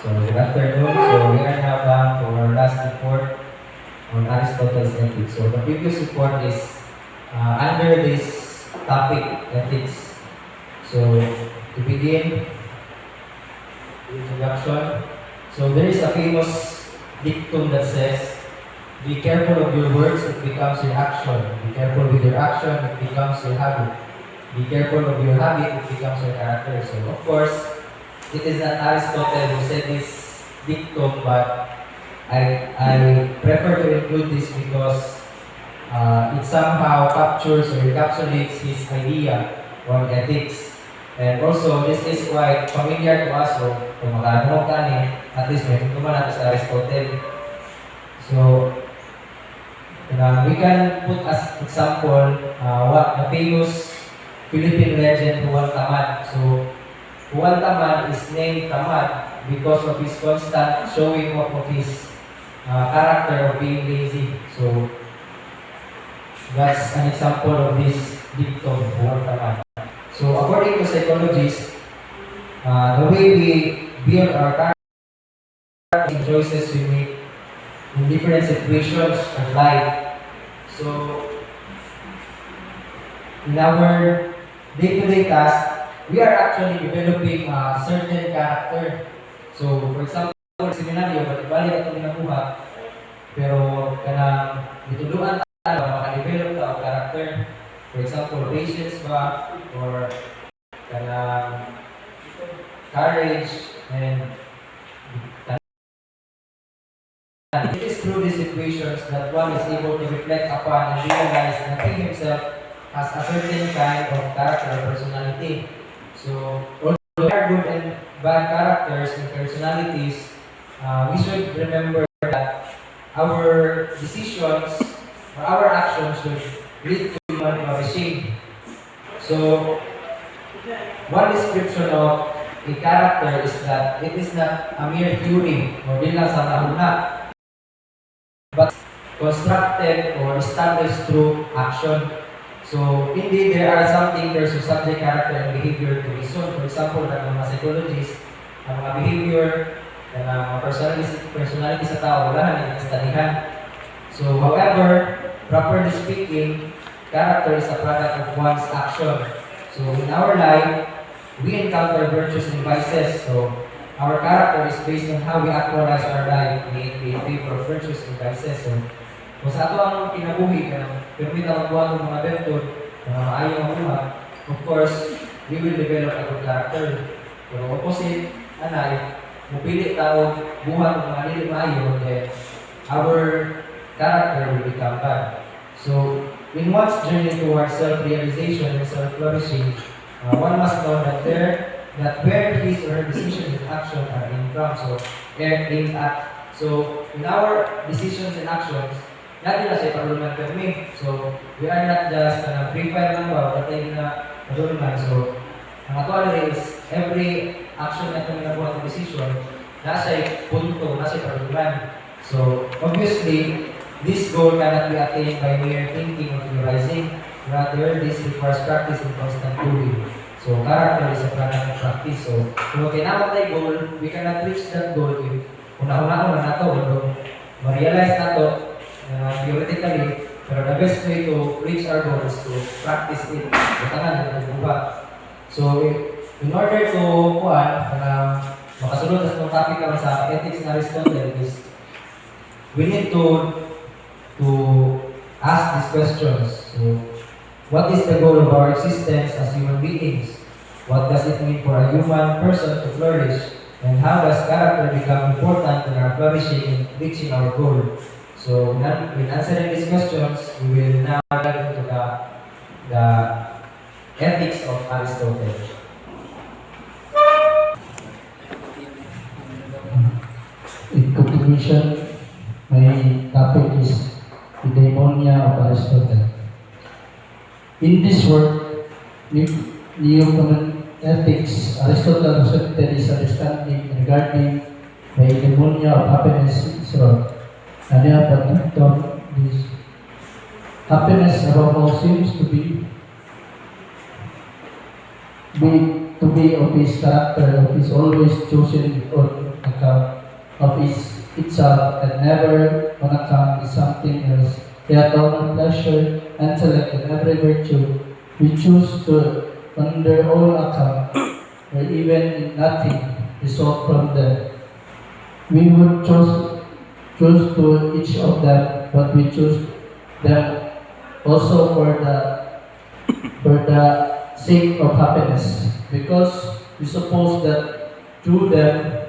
So good afternoon. So we are now down to our last report on Aristotle's ethics. So the previous report is under this topic, ethics. So to begin, introduction. So there is a famous dictum that says, "Be careful of your words, it becomes your action. Be careful with your action, it becomes your habit. Be careful of your habit, it becomes your character." So of course, it is not Aristotle who said this dictum, but I prefer to include this because it somehow captures or encapsulates his idea on ethics. And also, this is quite familiar to us. So, kung makakaroon ka ni, at least may tutuman natin sa Aristotle. So, we can put as example what the famous Philippine legend Juan Tamad. So, Juan Tamad is named Tamad because of his constant showing off of his character of being lazy. So, that's an example of this dictum, Juan Tamad. So, according to psychologists, the way we build our character and choices we make in different situations of life. So, in our day-to-day tasks, we are actually developing a certain character. So, for example, seminaryo, bali ito ginabuhat, pero kanang dituluan tayo maka-develop ta og character. For example, patience ba, or kanang courage, and it is through these situations that one is able to reflect upon and realize that he himself has a certain kind of character or personality. So, although there are good and bad characters and personalities, we should remember that our decisions or our actions should lead to human flourishing. So, one description of a character is that it is not a mere theory or di lang sa nahuna, but constructed or established through action. So, indeed, there are some thinkers who subject character and behavior to reason. For example, ng mga psychologists, ang mga behavior, ng mga personality sa tao, wala na studyhan. So, however, properly speaking, character is a product of one's action. So, in our life, we encounter virtues and vices. So, our character is based on how we actualize our life in favor of virtues and vices. So, kung sa ato ang kinabuhi ka ng permit ang buwan ng mga virtud, mga maayong ang buhat, of course, we will develop a good character. Pero opposite, anay, mupili tao buhat ng mga dili maayo, then our character will become bad. So, in one's journey towards self-realization and self-flourishing, one must know that where his or her decision and action are aimed from, so aimed at. So, in our decisions and actions, natin na siya paruluman kami. So, we are not just free fire lang ba, patay na paruluman. So, ang ato is every action na itong ginagawa ng decision, nasa punto, nasa paruluman. So, obviously, this goal cannot be attained by mere thinking or theorizing. Rather, this requires practice and constant doing. So, character is a product of practice. So, kung kailangan tayo goal, we cannot reach that goal if una-una na ito, kung ma-realize na ito, theoretically, pero the best way to reach our goal is to practice it. Butangan, nagbuba. So, in order to makasunod sa topic naman sa ethics ng Aristotle is we need to ask these questions. So, what is the goal of our existence as human beings? What does it mean for a human person to flourish? And how does character become important in our flourishing and reaching our goal? So, in answering these questions, we will now get into the ethics of Aristotle. In conclusion, my topic is the Daemonia of Aristotle. In this work, Neoconon ethics, Aristotle presented his understanding regarding the Daemonia of happiness is wrong. And this happiness above all seems to be of his character, of his always chosen or account of itself and never on account is something else. Yet our pleasure, intellect, and every virtue we choose to on their own account, or even in nothing result from them. We would choose to each of them, but we choose them also for the sake of happiness, because we suppose that through them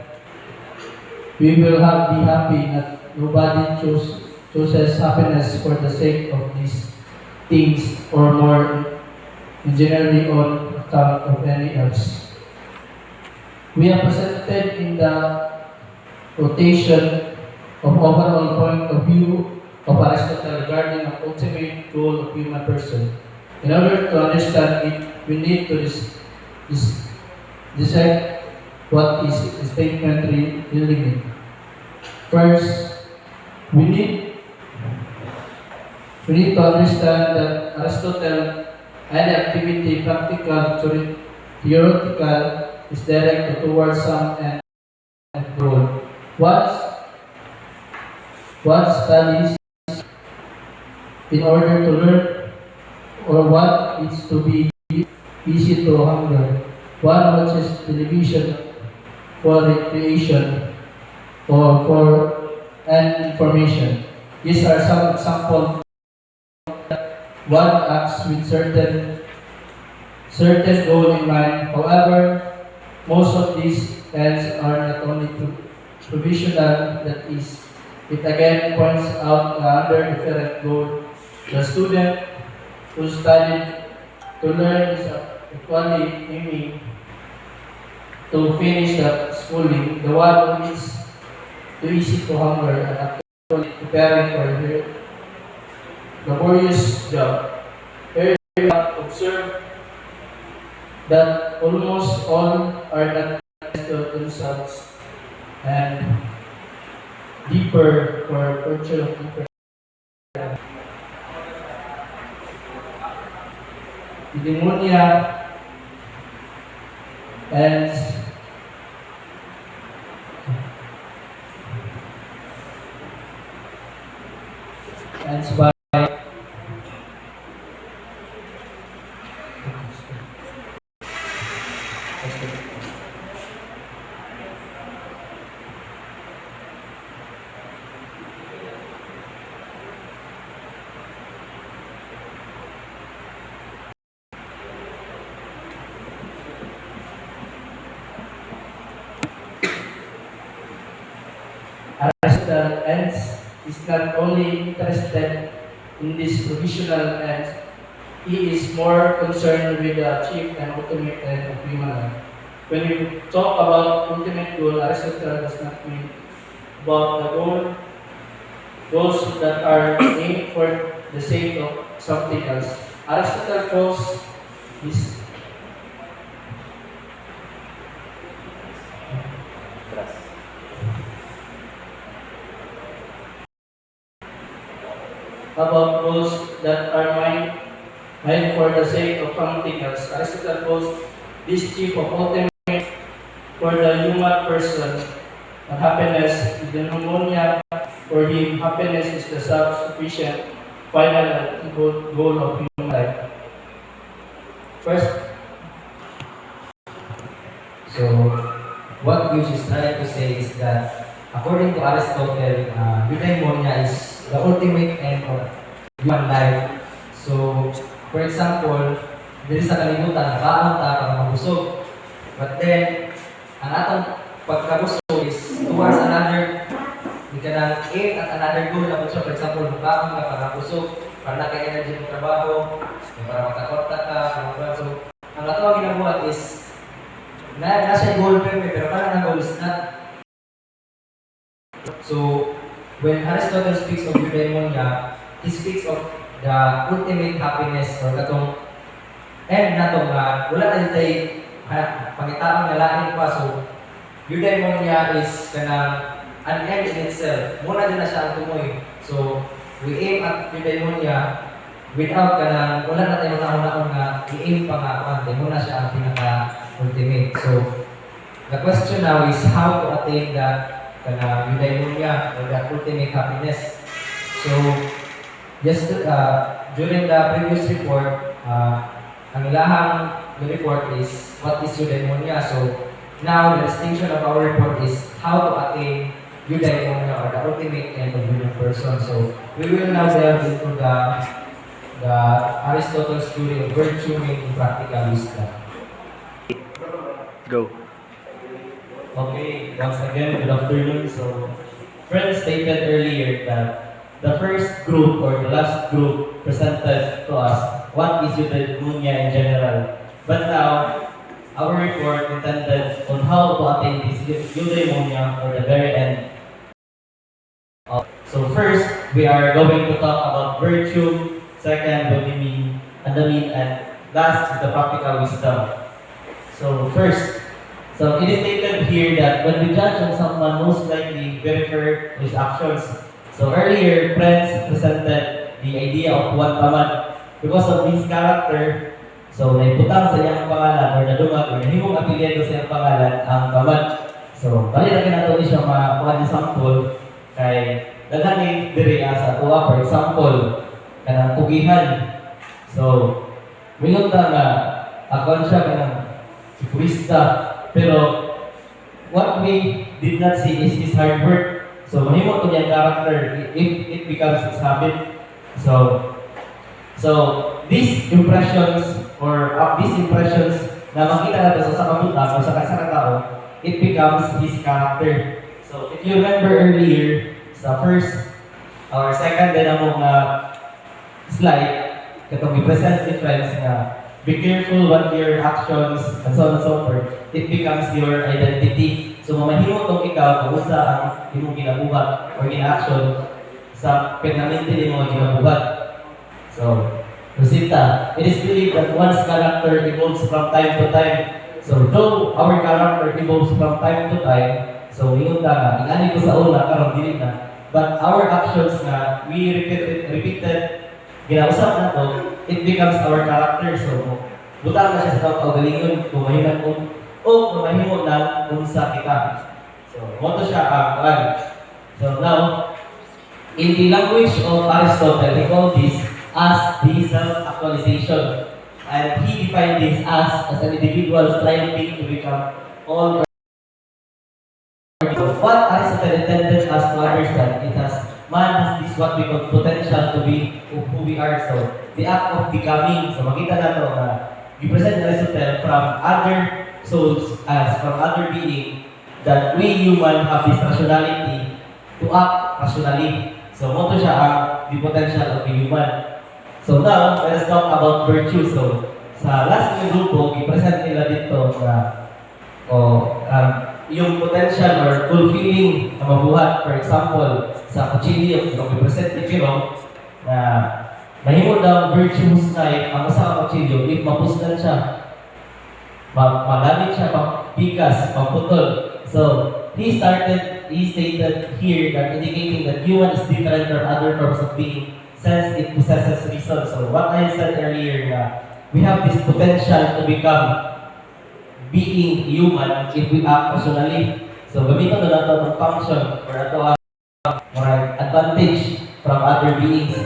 we will be happy. That nobody chooses happiness for the sake of these things or more generally on account of any else. We are presented in the quotation of overall point of view of Aristotle regarding the ultimate goal of human person. In order to understand it, we need to dissect what is the statement really mean. First, we need to understand that Aristotle and activity, practical, theoretical, is directed towards some end goal. What studies in order to learn, or what is to be easy to hunger. One watches television for recreation or for information. These are some examples. One acts with certain goal in mind. However, most of these ends are not only provisional, that is, it again points out another different goal. The student who studied to learn is equally aiming to finish the schooling. The one who is too easy to hunger and actually preparing for her laborious job. Here we observe that almost all are not to themselves and deeper for virtue of deeper. Demonia and by Aristotle ends is not only interested in this provisional ends, he is more concerned with the chief and ultimate end of human life. When we talk about ultimate goal, Aristotle does not mean about the goals that are aimed for the sake of something else. Aristotle calls this about goals that are made for the sake of something else. Aristotle calls this chief of ultimate for the human person, and happiness is the pneumonia. For him, happiness is the self-sufficient final goal of human life. First, So, what Hughes is trying to say is that according to Aristotle, eudaimonia is the ultimate end of human life. So, for example, diri sa kalibutan, nakaon ta para mabusog. But then, ang atong pagkabusog is towards another, we can aim at another goal na for example, makaon ka para mabusog, para naka-energy ng trabaho, para makakorta ka, para so, ang ato ang ginabuhat is nasa goal pero parang ang goal is not. So, when Aristotle speaks of eudaimonia, he speaks of the ultimate happiness or katong and natong wala na tay pangitaang nalain pa. So, eudaimonia is kanang an end in itself. Muna din na siya ang tumoy. So, we aim at eudaimonia without kanang wala na tayo nauna-una nga i-aim pa nga kung muna siya ang pinaka-ultimate. So, The question now is how to attain that eudaimonia or that ultimate happiness. So, during the previous report, ang ilahang report is what is eudaimonia. So, now the distinction of our report is how to attain eudaimonia or the ultimate end of human person. So, we will now delve into the Aristotle's theory of virtue making practical wisdom. Go. Okay, once again, good afternoon. So, friends stated earlier that the first group or the last group presented to us what is eudaimonia in general. But now, our report intended on how to attain this eudaimonia or the very end. So first, we are going to talk about virtue. Second, what we mean, and last is the practical wisdom. So first, so it is stated here that when we judge on someone, most likely we refer to his actions. So earlier, friends presented the idea of Juan Tamad. Because of his character, so naibutang sa iyang pangalan or nadumag or nahimong apelyido sa iyang pangalan ang Tamad. So bali na kinato ni siya makakuha ni sample kay daghan ni diri sa tuwa, for example, kanang pugihan. So mingon ta nga akon siya kanang sipurista. Pero what we did not see is his hard work. So mahimo to niyang character if it becomes his habit. So these impressions na makita natin sa kabutang o sa kasakatao, it becomes his character. So if you remember earlier sa first or second din among slide katong i-present ni friends nga be careful what your actions and so on and so forth. It becomes your identity. So mamahimo tong ikaw kung sa ang imong ginabuhat or gina-action sa permanente ni mga ginabuhat. So, Rosita, it is believed that one's character evolves from time to time. So though our character evolves from time to time, so yun nga, ingani ko sa una, karong dili na. But our actions nga, we repeated ginausap na to, it becomes our character. So, butang na siya sa kaugalingon, kumahinan ko, o kumahimo na kung sa kita. So, moto siya ang So now, in the language of Aristotle, he called this as the self-actualization. And he defined this as an individual striving to become all. What Aristotle intended us to understand is as man has this what we call potential to be who we are. So, the act of becoming. So, makita na ito na i-present Aristotle from other souls as from other being that we human have this rationality to act rationally. So, moto siya ang the potential of the human. So, now, let us talk about virtue. So, sa last ng grupo, i-present nila dito na yung potential or fulfilling na mabuhat. For example, sa kutsilyo, kung i-present ni Kiro, na mahimo daw virtuous life ang sa kutsilyo if mapuslan siya, magamit siya pang pikas, pang putol. So, he stated here that indicating that human is different from other forms of being since it possesses reason. So, what I said earlier na we have this potential to become being human if we act rationally. So, gamitin na natin ang function or ito ang advantage from other beings.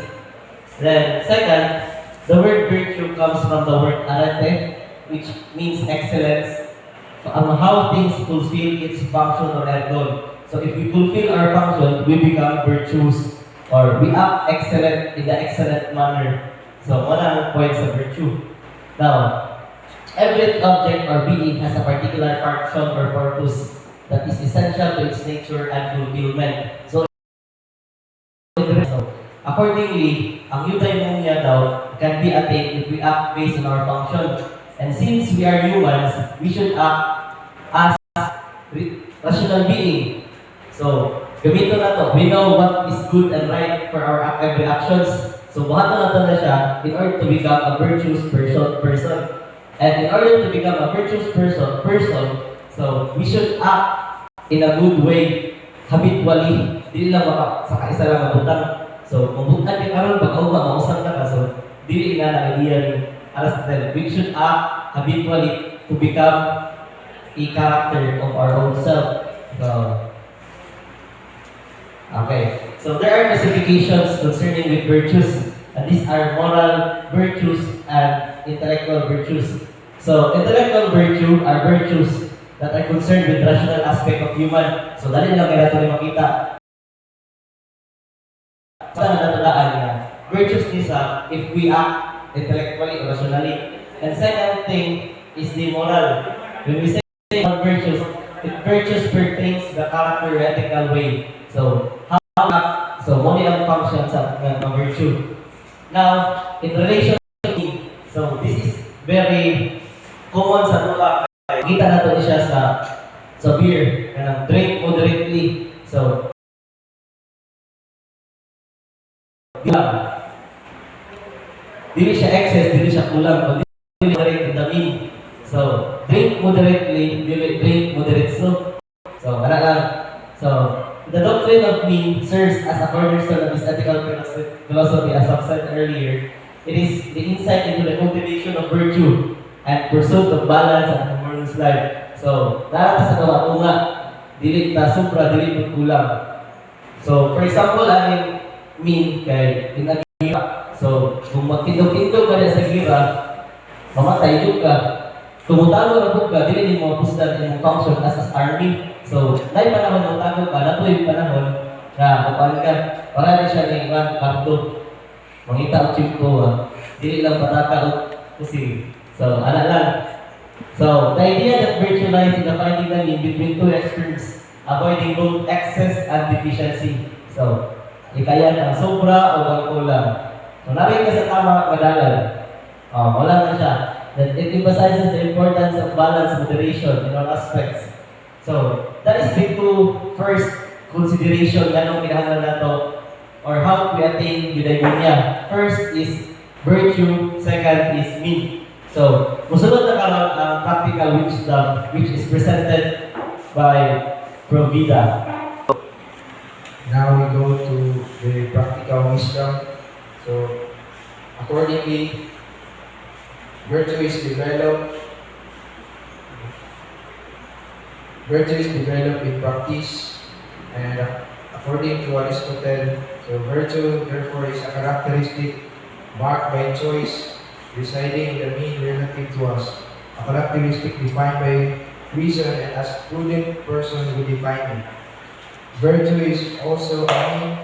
Then, second, the word virtue comes from the word arete, which means excellence. So, how things fulfill its function or end goal. So, if we fulfill our function, we become virtuous or we act excellent in the excellent manner. So, one ang points of virtue. Now, every object or being has a particular function or purpose that is essential to its nature and fulfillment. So accordingly, ang eudaimonia daw can be attained if we act based on our function. And since we are humans, we should act as rational being. So, gamito na to. We know what is good and right for our every actions. So, buhat na to na siya in order to become a virtuous person. And in order to become a virtuous person, so we should act in a good way, habitually. Dili lang sa kaisa lang mabutang. So, mabutan din karon pag-uwa, mausap na ka. So, dili na idea ni Aristotle. We should act habitually to become a character of our own self. Okay. So there are classifications concerning with virtues, and these are moral virtues and intellectual virtues. So intellectual virtue are virtues that are concerned with rational aspect of human. So dali lang kaya ito makita. Sa natandaan niya, virtues nisa if we act intellectually or rationally. And second thing is the moral. When we say virtues, virtues pertains the character ethical way. So how act, so mo ang function sa virtue. Now, in relation to me, so this is very common sa tula. Kita na to siya sa beer, kanang drink moderately. So dili siya excess, dili siya kulang, dili moderate the mean. So drink moderately, dili drink moderate so. So ana lang. So the doctrine of mean serves as a cornerstone of this ethical philosophy, as I've said earlier. It is the insight into the cultivation of virtue and pursuit of balance and harmonious life. So, narata sa kawatunga, dili ta supra, dili pud kulang. So, for example, aning mean kay ginagila. So, kung magtindog-tindog ka sa gira, mamatay jud ka. Tumutalo ra pud ka, dili nimo mapusdan imong function as army. So, dahil panahon ng tago ka, nato yung panahon na kapan ka, para di siya ng ibang karto. Mangita ang chip ko, dili lang pataka o kusing. So, anak lang. So, the idea that virtue lies in the finding the mean between two extremes, avoiding both excess and deficiency. So, ikayan ang sobra o ang kulang. So, namin ka sa tama madalan. Wala na siya. That it emphasizes the importance of balance, moderation in all aspects. So, that is the two first consideration ganong kinahanglan nato or how we attain eudaimonia. First is virtue, second is mean. So, musunod na karon ang practical wisdom which is presented by Provida. Now we go to the practical wisdom. So, accordingly, virtue is developed in practice, and according to Aristotle, so virtue therefore is a characteristic marked by choice residing in the mean relative to us, a characteristic defined by reason and as prudent person who define it. Virtue is also a mean,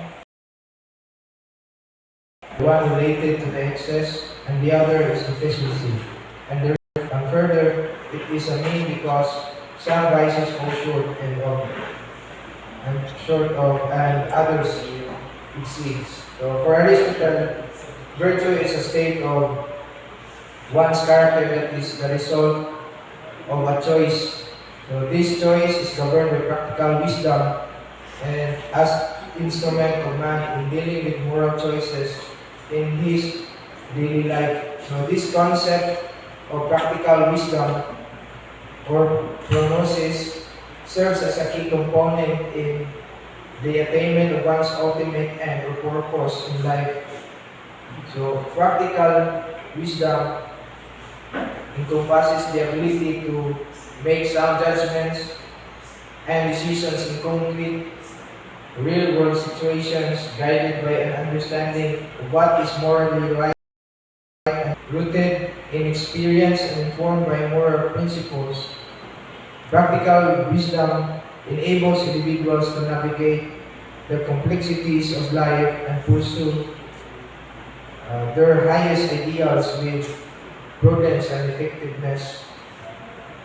one related to the excess and the other is deficiency. And further, it is a mean because some vices fall short and others exceeds. So for Aristotle, virtue is a state of one's character that is the result of a choice. So this choice is governed by practical wisdom and as instrument of man in dealing with moral choices in his daily life. So this concept of practical wisdom or prognosis serves as a key component in the attainment of one's ultimate end or purpose in life. So practical wisdom encompasses the ability to make sound judgments and decisions in concrete, real-world situations guided by an understanding of what is morally right and rooted in experience and informed by moral principles. Practical wisdom enables individuals to navigate the complexities of life and pursue their highest ideals with prudence and effectiveness.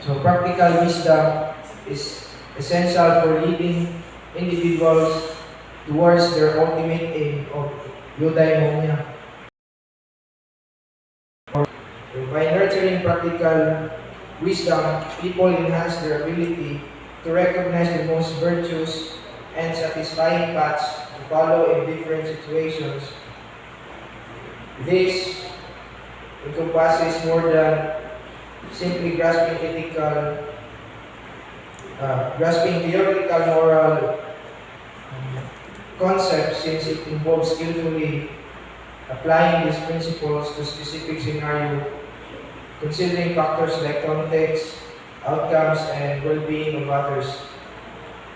So practical wisdom is essential for leading individuals towards their ultimate aim of eudaimonia. By nurturing practical wisdom, people enhance their ability to recognize the most virtuous and satisfying paths to follow in different situations. This encompasses more than simply grasping theoretical moral concepts, since it involves skillfully applying these principles to specific scenario, considering factors like context, outcomes, and well-being of others.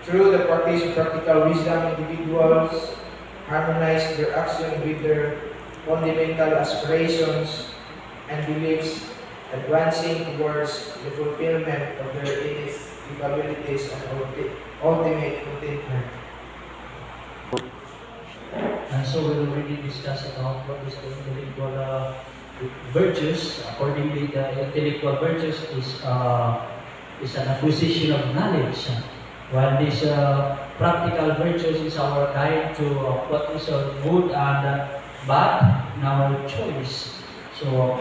Through the practice of practical wisdom, individuals harmonize their action with their fundamental aspirations and beliefs, advancing towards the fulfillment of their innate capabilities and ultimate contentment. And so we already discussed about what is the intellectual virtues. Accordingly, the intellectual virtues is an acquisition of knowledge. While this practical virtues is our guide to what is good and bad in our choice. So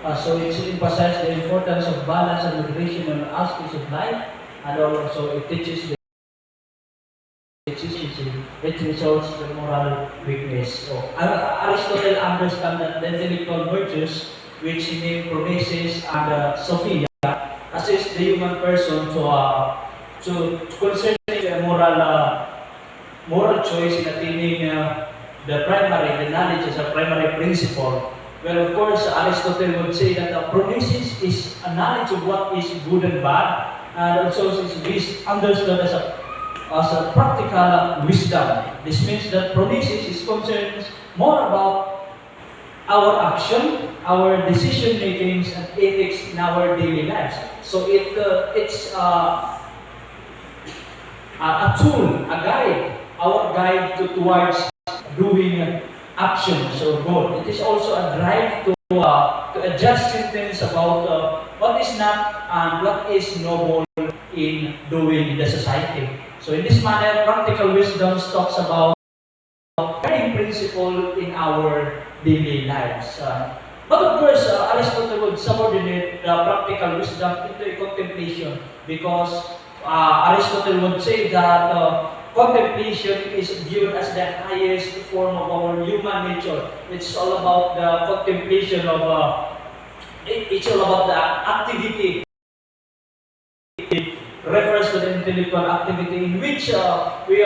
it emphasizes the importance of balance and moderation in aspects of life, and also it teaches the efficiency, which results in moral weakness. So Aristotle understands that the intellectual virtues, which he named Prometheus and Sophia, assist the human person to concerning the moral choice in attaining the knowledge as a primary principle. Well, of course, Aristotle would say that Prometheus is a knowledge of what is good and bad, and also is understood as a practical wisdom. This means that Prometheus is concerned more about our action, our decision makings, and ethics in our daily lives. So it's a tool, a guide, our guide towards doing actions or good. It is also a drive to adjust sentence about what is not and what is noble in doing in the society. So in this manner, practical wisdom talks about guiding principle in our daily lives. But of course, Aristotle would subordinate the practical wisdom into a contemplation, because Aristotle would say that contemplation is viewed as the highest form of our human nature. It's all about the contemplation of, it's all about the activity. It refers to the intellectual activity in which we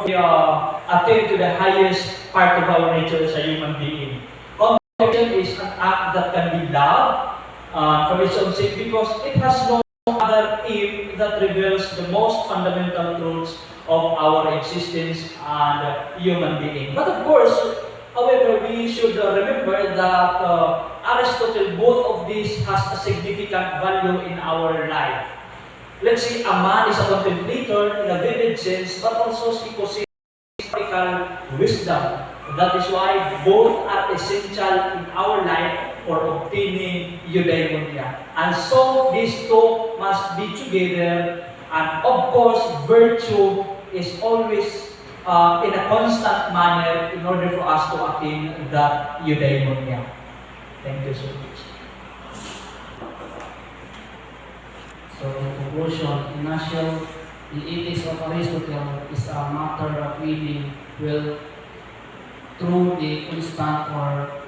attain to the highest part of our nature as a human being. Contemplation is an act that can be loved for its own sake, because it has no other aim that reveals the most fundamental truths of our existence and human being. But of course, however, we should remember that Aristotle, both of these has a significant value in our life. Let's say a man is a contemplator in a vivid sense, but also he possesses practical wisdom. That is why both are essential in our life for obtaining eudaimonia. And so these two must be together, and of course, virtue is always in a constant manner in order for us to attain that eudaimonia. Thank you so much. So in conclusion, in nutshell, the ethics of Aristotle is a matter of living well through the constant or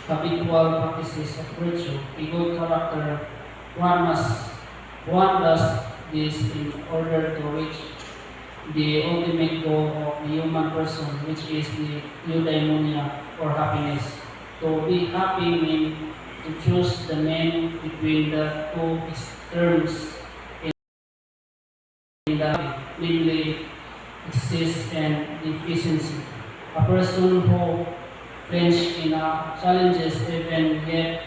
habitual practices of virtue. A good character, one does this in order to reach the ultimate goal of the human person, which is the eudaimonia or happiness. To be happy means to choose the mean between the two terms in the namely excess and deficiency. A person who flinches in challenges even yet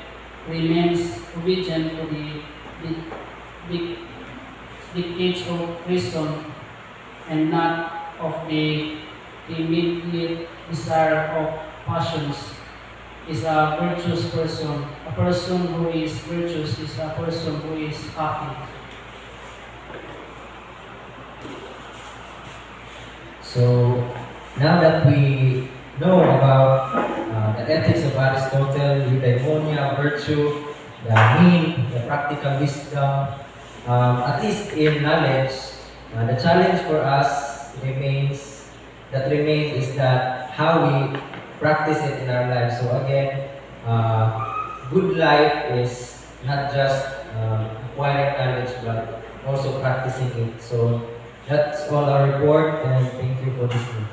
remains obedient to the dictates of reason and not of the immediate desire of passions is a virtuous person. A person who is virtuous is a person who is happy. So now that we know about the ethics of Aristotle, eudaimonia, virtue, the mean, the practical wisdom, at least in knowledge, the challenge for us remains is that how we practice it in our lives. So again, good life is not just acquiring knowledge, but also practicing it. So that's all our report, and thank you for listening.